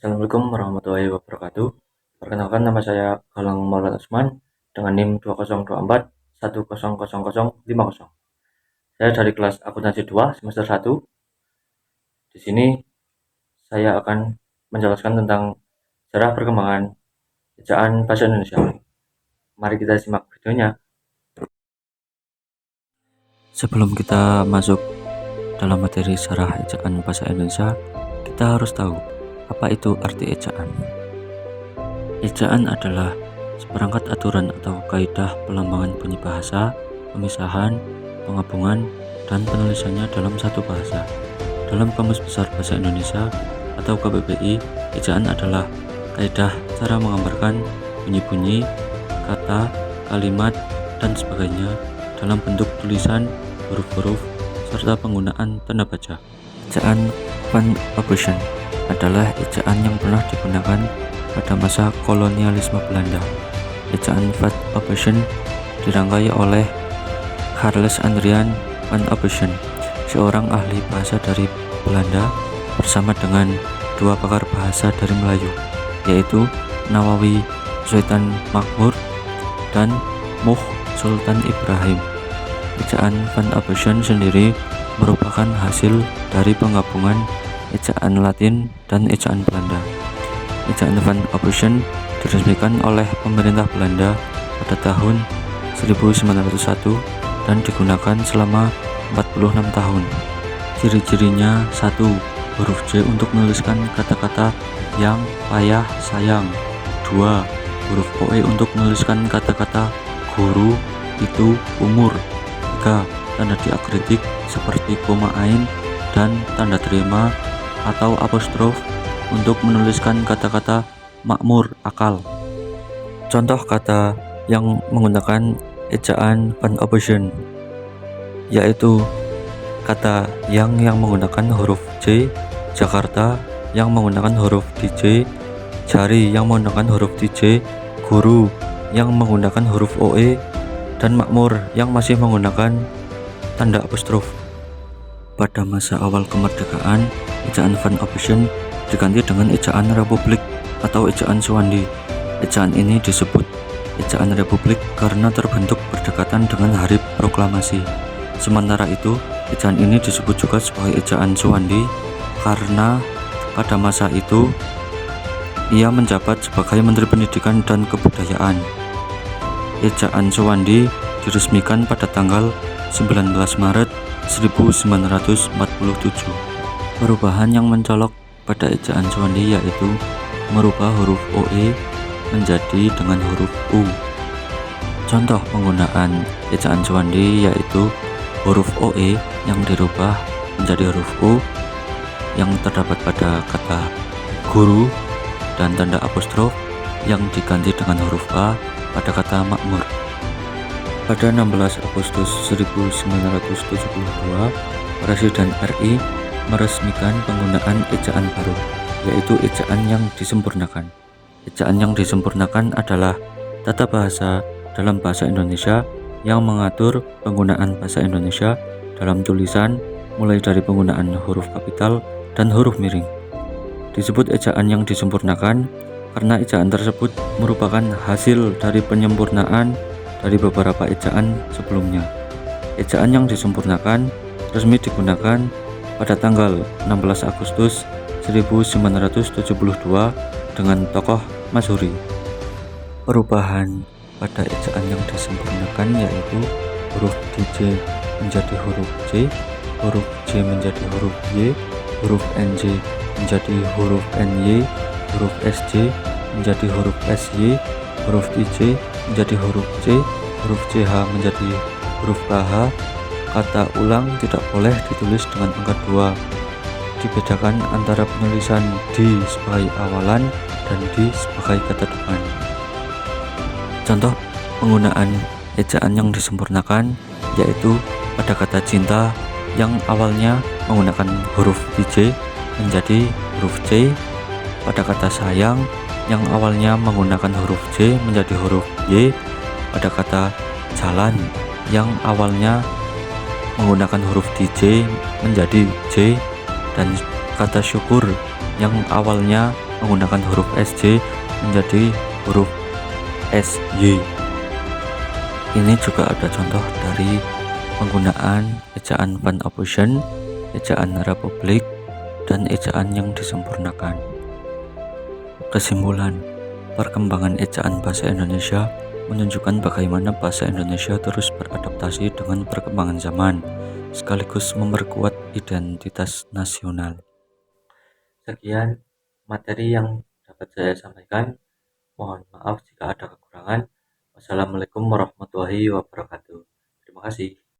Assalamualaikum warahmatullahi wabarakatuh. Perkenalkan, nama saya Galang Maulana Usman dengan NIM 2024 100050. Saya dari kelas Akuntansi 2 semester 1. Di sini saya akan menjelaskan tentang sejarah perkembangan ejaan bahasa Indonesia. Mari kita simak videonya. Sebelum kita masuk dalam materi sejarah ejaan bahasa Indonesia, kita harus tahu apa itu arti ejaan. Ejaan adalah seperangkat aturan atau kaidah pelambangan bunyi bahasa, pemisahan, penggabungan, dan penulisannya dalam satu bahasa. Dalam Kamus Besar Bahasa Indonesia atau KBBI, ejaan adalah kaidah cara menggambarkan bunyi-bunyi, kata, kalimat, dan sebagainya dalam bentuk tulisan, huruf-huruf, serta penggunaan tanda baca. Ejaan Van Ophuijsen adalah ejaan yang pernah digunakan pada masa kolonialisme Belanda. Ejaan Van Ophuijsen dirangkai oleh Charles Adriaan Van Ophuijsen, seorang ahli bahasa dari Belanda, bersama dengan dua pakar bahasa dari Melayu, yaitu Nawawi Sultan Makmur dan Muh Sultan Ibrahim. Ejaan Van Ophuijsen sendiri merupakan hasil dari penggabungan ejaan Latin dan ejaan Belanda. Ejaan Van Ophuijsen diresmikan oleh pemerintah Belanda pada tahun 1901 dan digunakan selama 46 tahun. Ciri-cirinya: 1. Huruf J untuk menuliskan kata-kata yang, payah, sayang. 2. Huruf OE untuk menuliskan kata-kata guru, itu, umur. 3. Tanda diakritik seperti koma ain dan tanda terima atau apostrof untuk menuliskan kata-kata makmur, akal. Contoh kata yang menggunakan ejaan Van Ophuijsen yaitu kata yang menggunakan huruf J, Jakarta yang menggunakan huruf DJ, jari yang menggunakan huruf DJ, guru yang menggunakan huruf OE, dan makmur yang masih menggunakan tanda apostrof. Pada masa awal kemerdekaan, ejaan Van Ophuijsen diganti dengan ejaan Republik atau ejaan Suwandi. Ejaan ini disebut ejaan Republik karena terbentuk berdekatan dengan Hari Proklamasi. Sementara itu, ejaan ini disebut juga sebagai ejaan Suwandi karena pada masa itu ia menjabat sebagai Menteri Pendidikan dan Kebudayaan. Ejaan Suwandi diresmikan pada tanggal 19 Maret 1947. Perubahan yang mencolok pada ejaan Suwandi yaitu merubah huruf OE menjadi dengan huruf U. Contoh penggunaan ejaan Suwandi yaitu huruf OE yang dirubah menjadi huruf U yang terdapat pada kata guru, dan tanda apostrof yang diganti dengan huruf A pada kata makmur. Pada 16 Agustus 1972, Presiden RI meresmikan penggunaan ejaan baru, yaitu ejaan yang disempurnakan. Ejaan yang disempurnakan adalah tata bahasa dalam bahasa Indonesia yang mengatur penggunaan bahasa Indonesia dalam tulisan, mulai dari penggunaan huruf kapital dan huruf miring. Disebut ejaan yang disempurnakan karena ejaan tersebut merupakan hasil dari penyempurnaan dari beberapa ejaan sebelumnya. Ejaan yang disempurnakan resmi digunakan pada tanggal 16 Agustus 1972 dengan tokoh Masyhuri. Perubahan pada ejaan yang disempurnakan yaitu huruf DJ menjadi huruf J, huruf J menjadi huruf Y, huruf NJ menjadi huruf NY, huruf SJ menjadi huruf SY, huruf TJ menjadi huruf C, huruf CH menjadi huruf KH. Kata ulang tidak boleh ditulis dengan angka 2. Dibedakan antara penulisan di sebagai awalan dan di sebagai kata depan. Contoh penggunaan ejaan yang disempurnakan yaitu pada kata cinta yang awalnya menggunakan huruf DJ menjadi huruf C, pada kata sayang yang awalnya menggunakan huruf J menjadi huruf Y, pada kata jalan yang awalnya menggunakan huruf DJ menjadi J, dan kata syukur yang awalnya menggunakan huruf SJ menjadi huruf SY. Ini juga ada contoh dari penggunaan ejaan Van Ophusen, ejaan Republik, dan ejaan yang disempurnakan. Kesimpulan, perkembangan ejaan bahasa Indonesia menunjukkan bagaimana bahasa Indonesia terus beradaptasi dengan perkembangan zaman, sekaligus memperkuat identitas nasional. Sekian materi yang dapat saya sampaikan. Mohon maaf jika ada kekurangan. Wassalamualaikum warahmatullahi wabarakatuh. Terima kasih.